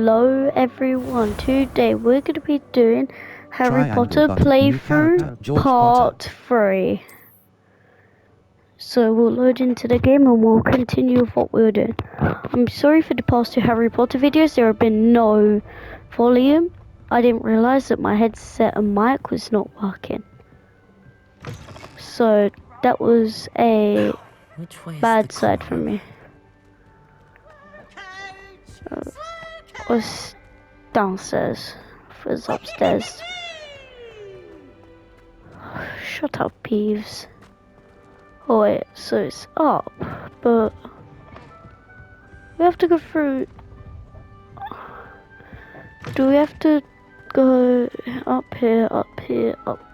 Hello everyone, today we're going to be doing Harry Potter playthrough part 3. So we'll load into the game and we'll continue with what we're doing. I'm sorry for the past 2 Harry Potter videos, there have been no volume. I didn't realise that my headset and mic was not working. So that was a bad side for me. Was downstairs, was upstairs. Shut up, Peeves. Oh wait, so it's up, but we have to go through. Do we have to go up here, up here, up?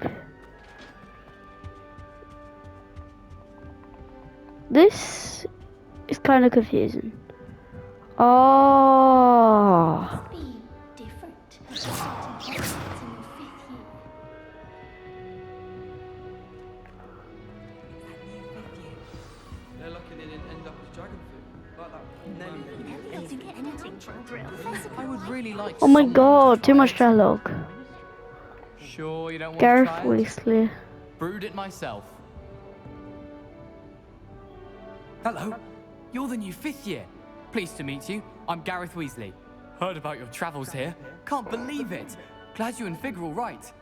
This is kind of confusing. Oh. I would really like. Oh my god, too much dialogue. Sure, you don't want Gareth to try it? Weasley. Brewed it myself. Hello, you're the new 5th year. Pleased to meet you. I'm Gareth Weasley. Heard about your travels here. Can't believe it. Glad you and Fig are all right.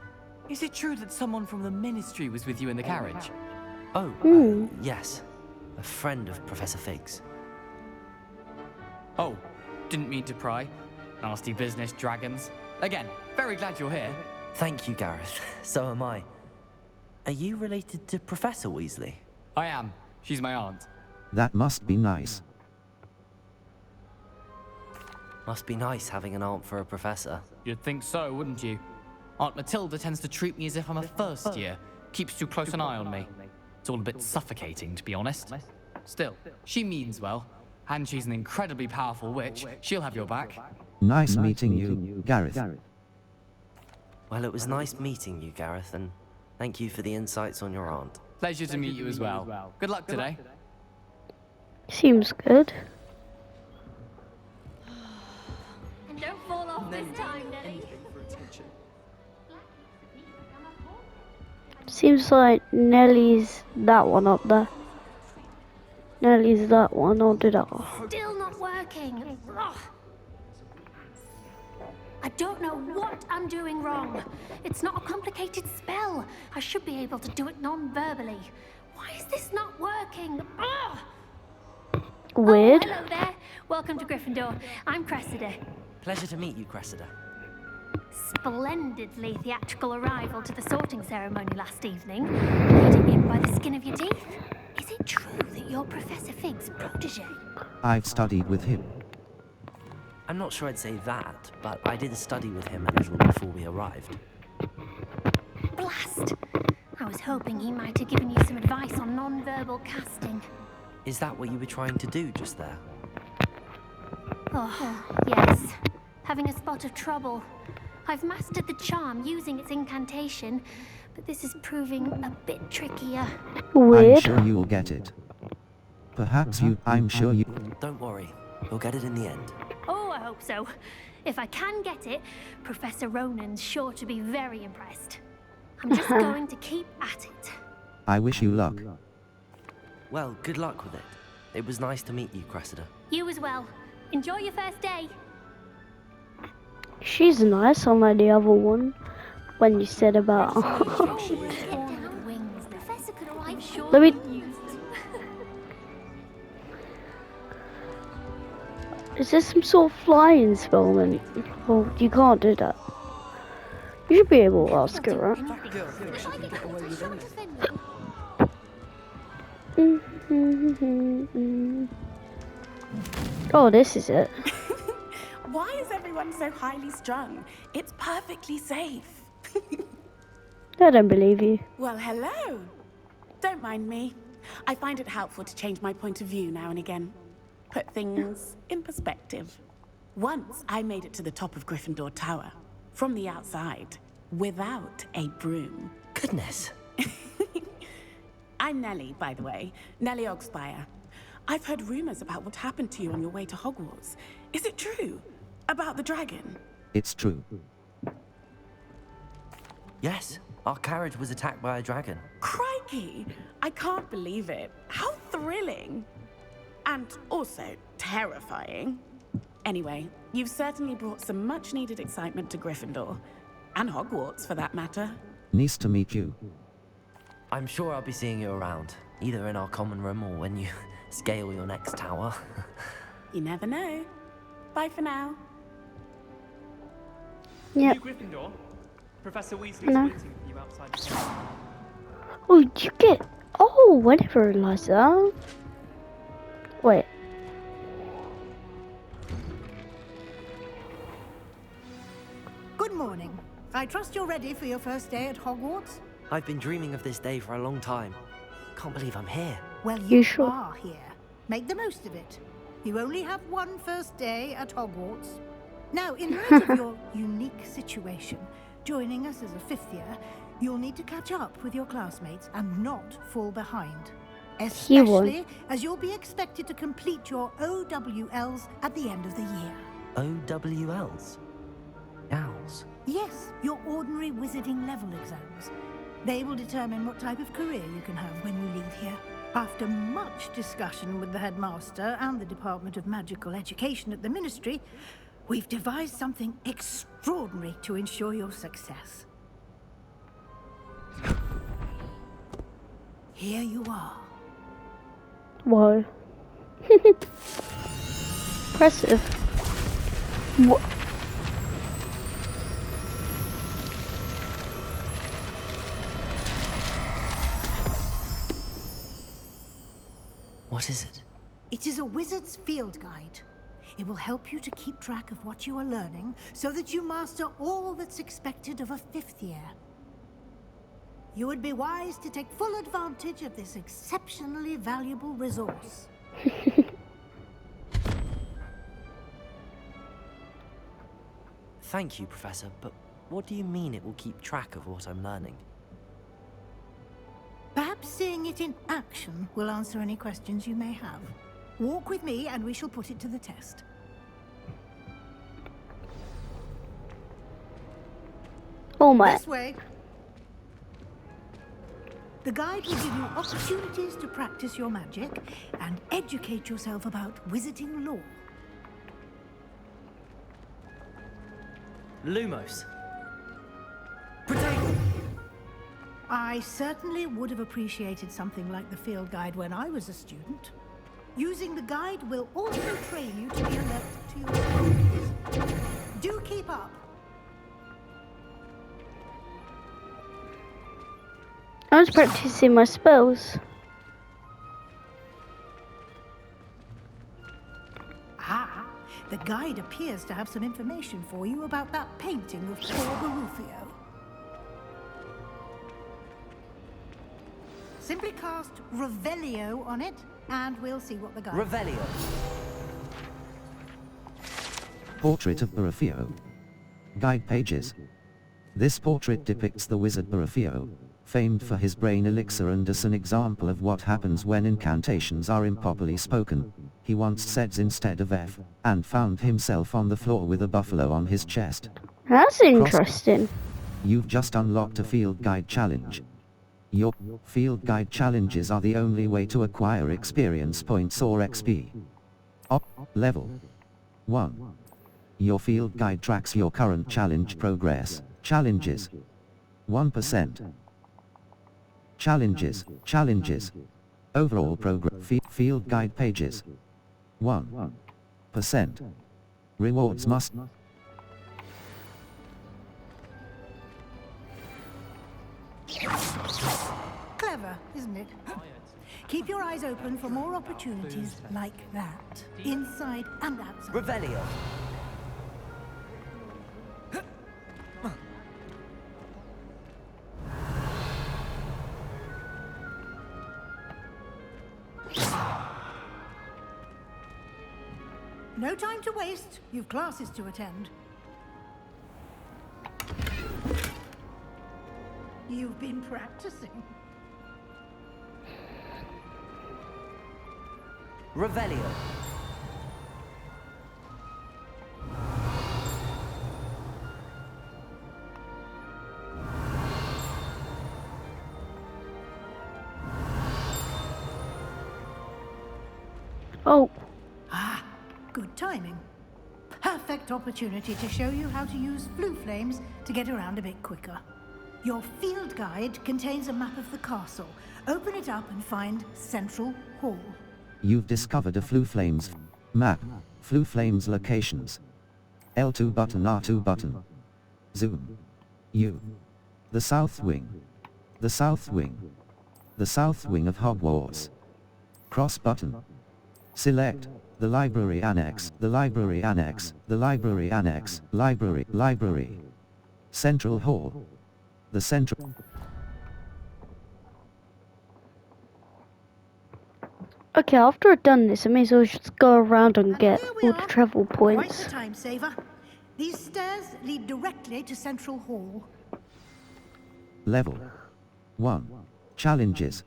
Is it true that someone from the Ministry was with you in the carriage? Oh, yes. A friend of Professor Fig's. Oh, didn't mean to pry. Nasty business, dragons. Again, very glad you're here. Thank you, Gareth. So am I. Are you related to Professor Weasley? I am. She's my aunt. That must be nice. Must be nice having an aunt for a professor. You'd think so, wouldn't you? Aunt Matilda tends to treat me as if I'm a first year. Keeps too close an eye on me. It's all a bit suffocating, to be honest. Still, she means well. And she's an incredibly powerful witch. She'll have your back. Nice meeting you, Gareth. Well, it was nice meeting you, Gareth, and thank you for the insights on your aunt. Pleasure to meet you as well. Good luck today. Seems good. And don't fall off this time, Nelly. Seems like Nellie's that one up there. Nellie's that one, I'll do that one. Still not working. Ugh. I don't know what I'm doing wrong. It's not a complicated spell. I should be able to do it non-verbally. Why is this not working? Ugh. Weird. Oh, hello there. Welcome to Gryffindor. I'm Cressida. Pleasure to meet you, Cressida. Splendidly theatrical arrival to the sorting ceremony last evening. Made it in by the skin of your teeth. Is it true that you're Professor Fig's protege? I've studied with him. I'm not sure I'd say that, but I did study with him a little before we arrived. Blast! I was hoping he might have given you some advice on non-verbal casting. Is that what you were trying to do just there? Oh, yes. Having a spot of trouble. I've mastered the charm using its incantation, but this is proving a bit trickier. I'm Weird. sure you'll get it. I'm sure you... Don't worry, we'll get it in the end. Oh, I hope so. If I can get it, Professor Ronan's sure to be very impressed. I'm just going to keep at it. I wish you luck. Well, good luck with it. It was nice to meet you, Cressida. You as well. Enjoy your first day. She's nice, unlike the other one. When you said about... Let me... Is this some sort of flying spell? Then? Well, you can't do that. You should be able to ask her, right? Oh, this is it. Why is everyone so highly strung? It's perfectly safe. I don't believe you. Well, hello. Don't mind me. I find it helpful to change my point of view now and again. Put things in perspective. Once I made it to the top of Gryffindor Tower, from the outside, without a broom. Goodness. I'm Nellie, by the way. Nellie Ogspire. I've heard rumors about what happened to you on your way to Hogwarts. Is it true? About the dragon? It's true. Yes, our carriage was attacked by a dragon. Crikey! I can't believe it. How thrilling! And also terrifying. Anyway, you've certainly brought some much-needed excitement to Gryffindor. And Hogwarts, for that matter. Nice to meet you. I'm sure I'll be seeing you around, either in our common room or when you scale your next tower. You never know. Bye for now. Yep. New Gryffindor. Professor Weasley's Hello. waiting for you outside the door. Oh, did you get... Oh, I never realised that. Wait. Good morning. I trust you're ready for your first day at Hogwarts? I've been dreaming of this day for a long time. Can't believe I'm here. Well, You you sure? are here. Make the most of it. You only have one first day at Hogwarts. Now, in light of your unique situation, joining us as a fifth year, you'll need to catch up with your classmates and not fall behind. He won't. Especially as you'll be expected to complete your OWLs at the end of the year. OWLs? Owls? Yes, your ordinary wizarding level exams. They will determine what type of career you can have when you leave here. After much discussion with the headmaster and the Department of Magical Education at the Ministry, we've devised something extraordinary to ensure your success. Here you are. Whoa. Impressive. What? What is it? It is a wizard's field guide. It will help you to keep track of what you are learning so that you master all that's expected of a fifth year. You would be wise to take full advantage of this exceptionally valuable resource. Thank you, Professor, but what do you mean it will keep track of what I'm learning? Perhaps seeing it in action will answer any questions you may have. Walk with me and we shall put it to the test. Oh my. This way. The guide will give you opportunities to practice your magic and educate yourself about wizarding lore. Lumos. Protect! I certainly would have appreciated something like the field guide when I was a student. Using the guide will also train you to be alert to your surroundings. Do keep up. I was practicing my spells. Ah, the guide appears to have some information for you about that painting of poor Barufio. Simply cast Revelio on it, and we'll see what the guide... Revelio. Portrait of Barufio. Guide pages. This portrait depicts the wizard Barufio, famed for his brain elixir and as an example of what happens when incantations are improperly spoken. He once said instead of F, and found himself on the floor with a buffalo on his chest. That's interesting. You've just unlocked a field guide challenge. Your field guide challenges are the only way to acquire experience points or XP. Level 1. Your field guide tracks your current challenge progress. Challenges 1%. Challenges. Overall progress. Field guide pages 1%. Rewards must. Clever, isn't it? Keep your eyes open for more opportunities like that, inside and outside. Revelio. No time to waste. You've classes to attend. You've been practicing. Revelio. Oh, Ah, good timing. Perfect opportunity to show you how to use flue flames to get around a bit quicker. Your field guide contains a map of the castle. Open it up and find Central Hall. You've discovered a Flue Flames map. Flue Flames locations. L2 button, R2 button. Zoom. U. The South Wing. The South Wing. The South Wing of Hogwarts. Cross button. Select the Library Annex, the Library Annex, the Library Annex, Library. Central Hall. The Central... okay, after I've done this, I may as well just go around and get here we all the are. travel Quite points. the time saver. These stairs lead directly to Central Hall. Level 1. Challenges.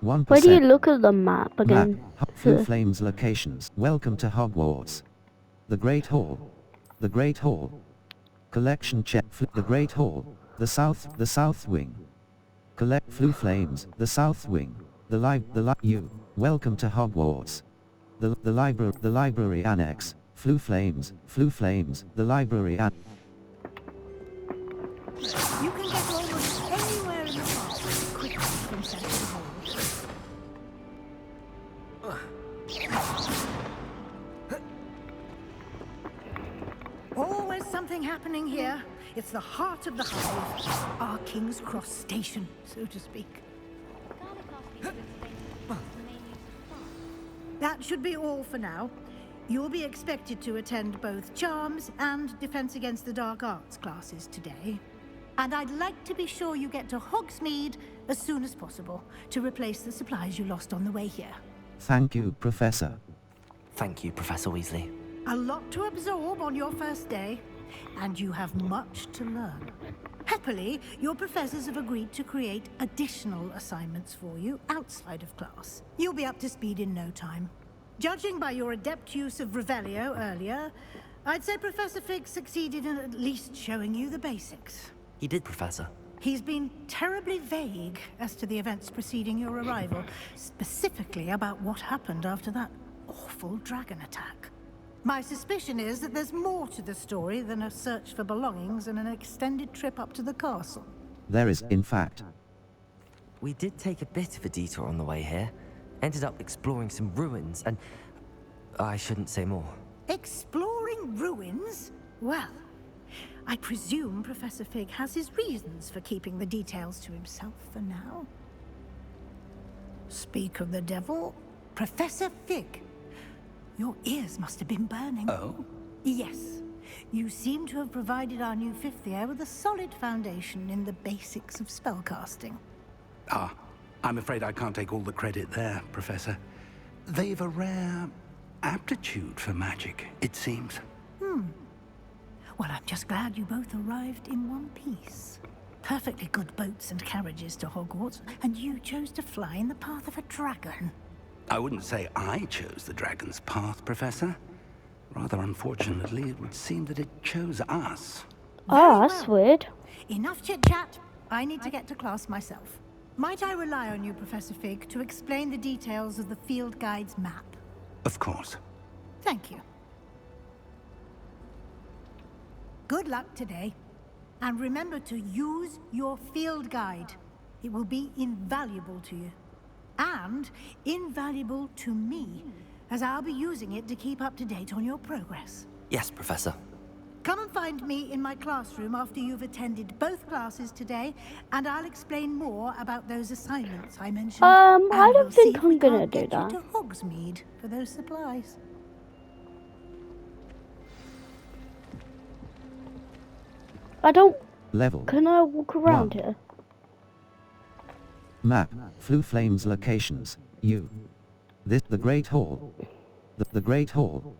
1%. Where do you look at the map again? Flue Flames locations. Welcome to Hogwarts. The Great Hall. The Great Hall. Collection check. The Great Hall. The South Wing. Collect Flue Flames. The South Wing. You. Welcome to Hogwarts. The Library Annex. Flue Flames. The Library Annex. You can get almost anywhere in the castle quickly from Central Hall. Always something happening here. It's the heart of the hive, our King's Cross station, so to speak. That should be all for now. You'll be expected to attend both Charms and Defense Against the Dark Arts classes today. And I'd like to be sure you get to Hogsmeade as soon as possible to replace the supplies you lost on the way here. Thank you, Professor. Thank you, Professor Weasley. A lot to absorb on your first day, and you have much to learn. Happily, your professors have agreed to create additional assignments for you outside of class. You'll be up to speed in no time. Judging by your adept use of Revelio earlier, I'd say Professor Fig succeeded in at least showing you the basics. He did, Professor. He's been terribly vague as to the events preceding your arrival, specifically about what happened after that awful dragon attack. My suspicion is that there's more to the story than a search for belongings and an extended trip up to the castle. There is, in fact. We did take a bit of a detour on the way here. Ended up exploring some ruins and... I shouldn't say more. Exploring ruins? Well, I presume Professor Fig has his reasons for keeping the details to himself for now. Speak of the devil, Professor Fig. Your ears must have been burning. Oh? Yes. You seem to have provided our new fifth year with a solid foundation in the basics of spellcasting. Ah, I'm afraid I can't take all the credit there, Professor. They've a rare aptitude for magic, it seems. Well, I'm just glad you both arrived in one piece. Perfectly good boats and carriages to Hogwarts, and you chose to fly in the path of a dragon. I wouldn't say I chose the dragon's path, Professor. Rather unfortunately, it would seem that it chose us. Oh, that's weird. Enough chit-chat. I need to get to class myself. Might I rely on you, Professor Fig, to explain the details of the field guide's map? Of course. Thank you. Good luck today. And remember to use your field guide. It will be invaluable to you. And invaluable to me, as I'll be using it to keep up to date on your progress. Yes, Professor. Come and find me in my classroom after you've attended both classes today, and I'll explain more about those assignments I mentioned. I And don't we'll see think if I'm we gonna can't do get that. you to Hogsmeade for those supplies. I don't... Level. Can I walk around One. here? Map. Flue Flames locations. U. The Great Hall. The Great Hall.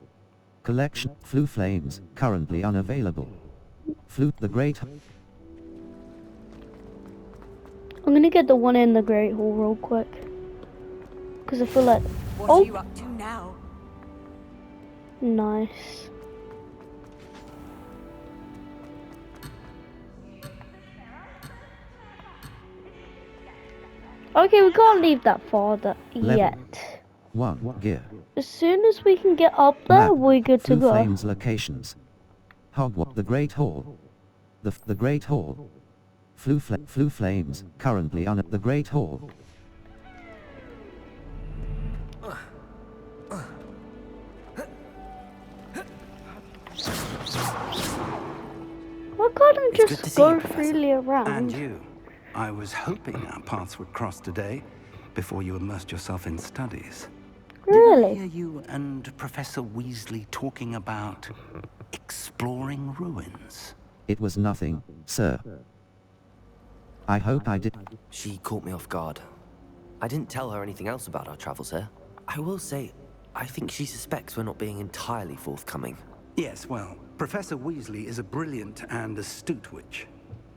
Collection. Flue Flames. Currently unavailable. The Great... I'm gonna get the one in the Great Hall real quick. Because I feel like... What Oh! are you up to now? Nice. Okay, we can't leave that far Level. yet. 1. Gear. As soon as we can get up there, Map. we're good to Blue go. Flames. Locations. We're good to Map. go. Blue Flames. Locations. Hogwarts. The Great Hall. The Great Hall. Blue Flames. Currently on the Great Hall. Why can't I It's good to just see you, go Professor. freely And around? you. I was hoping our paths would cross today, before you immersed yourself in studies. Did I Really? hear you and Professor Weasley talking about exploring ruins? It was nothing, sir. I hope I did. She caught me off guard. I didn't tell her anything else about our travels here. I will say, I think she suspects we're not being entirely forthcoming. Yes, well, Professor Weasley is a brilliant and astute witch.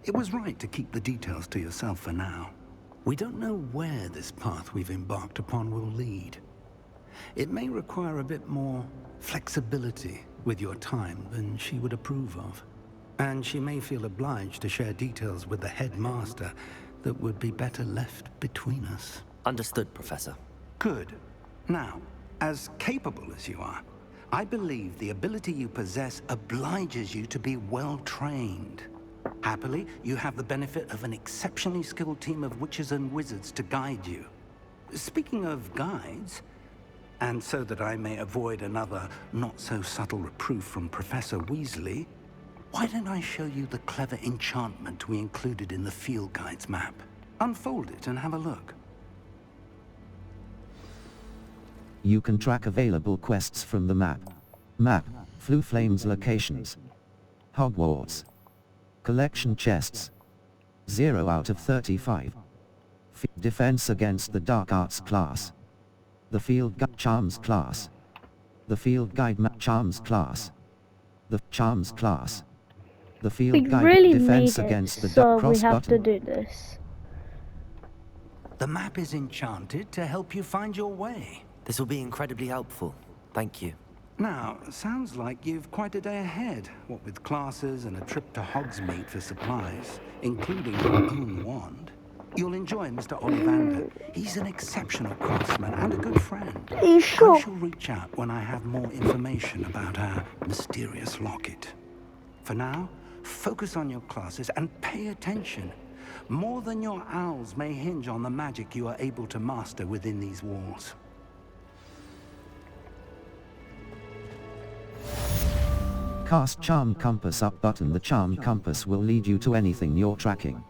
It was right to keep the details to yourself for now. We don't know where this path we've embarked upon will lead. It may require a bit more flexibility with your time than she would approve of. And she may feel obliged to share details with the headmaster that would be better left between us. Understood, Professor. Good. Now, as capable as you are, I believe the ability you possess obliges you to be well trained. Happily, you have the benefit of an exceptionally skilled team of witches and wizards to guide you. Speaking of guides, and so that I may avoid another not-so-subtle reproof from Professor Weasley, why don't I show you the clever enchantment we included in the field guide's map? Unfold it and have a look. You can track available quests from the map. Map. Blue Flames. Locations. Hogwarts. Collection chests. 0 out of 35. Defense against the Dark Arts class. The Field Guide Charms class. The Field Guide Charms class. The Charms class. The We Field Guide really Defense need it, against the so Dark we Cross have to button. do this. The map is enchanted to help you find your way. This will be incredibly helpful. Thank you. Now, sounds like you've quite a day ahead, what with classes and a trip to Hogsmeade for supplies, including your own wand. You'll enjoy Mr. Ollivander. He's an exceptional craftsman and a good friend. Are you sure? I shall reach out when I have more information about our mysterious locket. For now, focus on your classes and pay attention. More than your owls may hinge on the magic you are able to master within these walls. Cast Charm Compass Up button. The Charm Compass will lead you to anything you're tracking.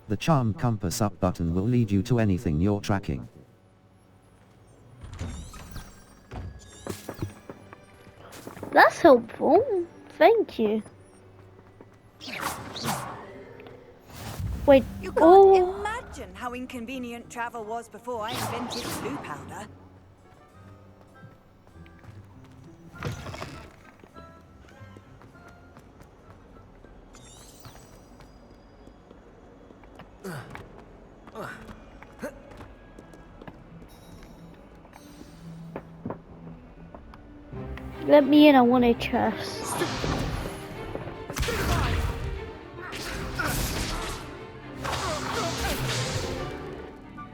The Charm Compass Up button will lead you to anything you're tracking. That's helpful. Thank you. Wait. You can't Oh, imagine how inconvenient travel was before I invented blue powder. let me in. I want a chest.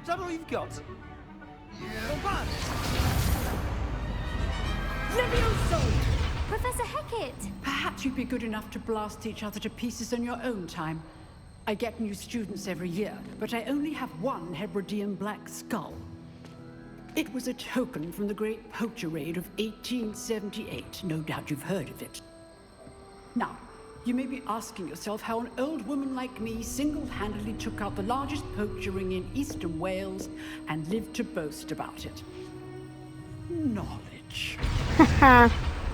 Is that all you've got? Professor Hecat! Perhaps you'd be good enough to blast each other to pieces in your own time. I get new students every year, but I only have one Hebridean black skull. It was a token from the Great Poacher Raid of 1878. No doubt you've heard of it. Now, you may be asking yourself how an old woman like me single-handedly took out the largest poacher ring in eastern Wales and lived to boast about it. Knowledge. Haha.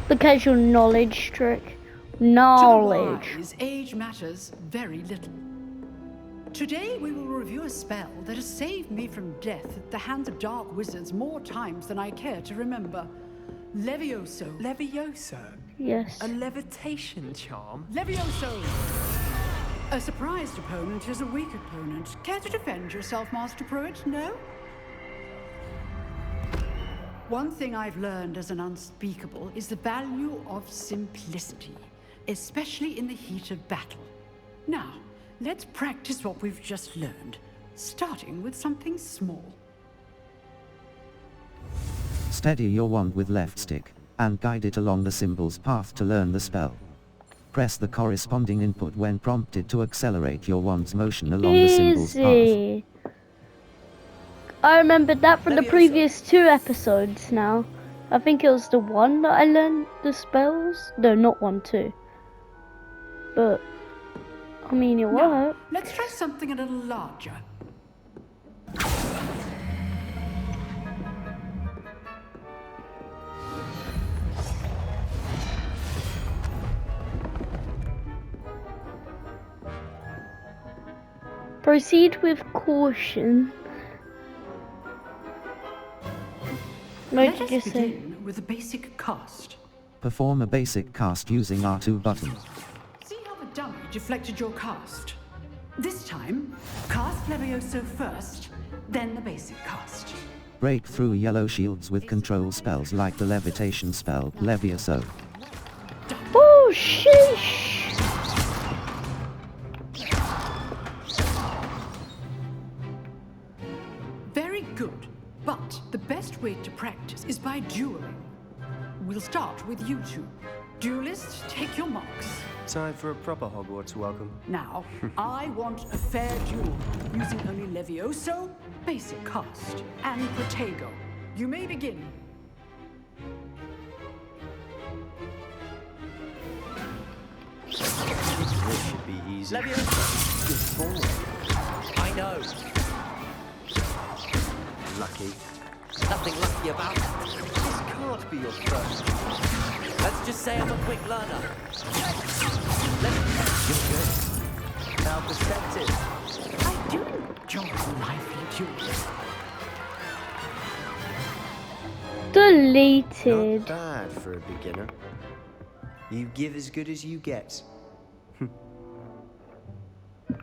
The casual knowledge trick. Knowledge. To the wise, age matters very little. Today we will review a spell that has saved me from death at the hands of dark wizards more times than I care to remember. Levioso. Levioso? Yes. A levitation charm? Levioso! A surprised opponent is a weak opponent. Care to defend yourself, Master Pruitt? No? One thing I've learned as an unspeakable is the value of simplicity, especially in the heat of battle. Now, let's practice what we've just learned, starting with something small. Steady your wand with left stick, and guide it along the symbol's path to learn the spell. Press the corresponding input when prompted to accelerate your wand's motion along the symbol's path. Easy. I remembered that from the previous 2 episodes now. I think it was the 1 that I learned the spells. No, not 1, 2. But, I mean, it Now, worked. let's try something a little larger. Proceed with caution. What Let did us you say? begin with a basic cast. Perform a basic cast using R2 button. See how the dummy deflected your cast? This time, cast Levioso first, then the basic cast. Break through yellow shields with control spells like the levitation spell, Levioso. Oh, sheesh! Very good, but the best way to practice is by dueling. We'll start with you two. Duelists, take your marks. Time for a proper Hogwarts welcome. Now, I want a fair duel, using only Levioso, basic cast, and Protego. You may begin. This should be easy. Leviosa! Good form. I know. Lucky. Nothing lucky about it. This can't be your first. Let's just say I'm a quick learner. You're good. Now perceptive. I do enjoy lively duels. Deleted. Not bad for a beginner. You give as good as you get.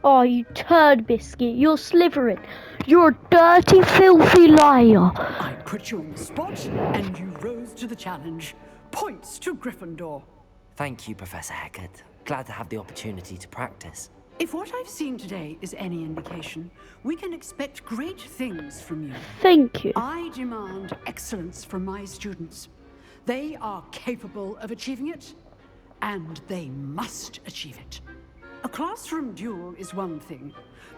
Oh, you turd biscuit. You're slithering. You're a dirty, filthy liar. I put you on the spot, and you rose to the challenge. Points to Gryffindor. Thank you, Professor Hecat. Glad to have the opportunity to practice. If what I've seen today is any indication, we can expect great things from you. Thank you. I demand excellence from my students. They are capable of achieving it, and they must achieve it. A classroom duel is one thing,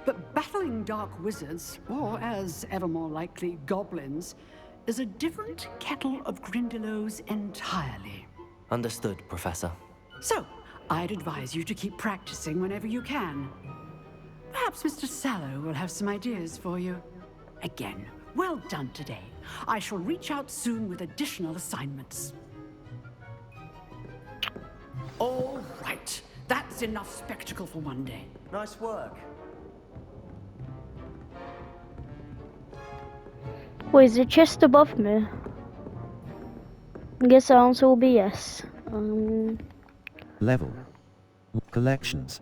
but battling dark wizards, or as ever more likely, goblins, is a different kettle of Grindylows entirely. Understood, Professor. So, I'd advise you to keep practicing whenever you can. Perhaps Mr. Sallow will have some ideas for you. Again, well done today. I shall reach out soon with additional assignments. All right. That's enough spectacle for one day. Nice work. Wait, is the chest above me? I guess the answer will be yes. Level. Collections.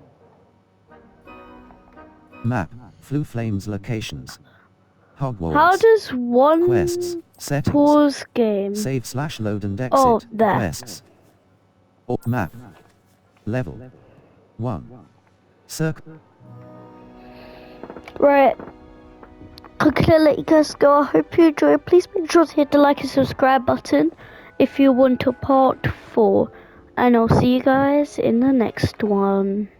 Map. Flue Flames locations. Hogwarts. How does one Quests. Settings. pause game? Save/load and exit. Oh, there. Quests. Or map. Level. 1. Circle. Right. I'm gonna let you guys go. I hope you enjoy. Please make sure to hit the like and subscribe button if you want a part 4. And I'll see you guys in the next one.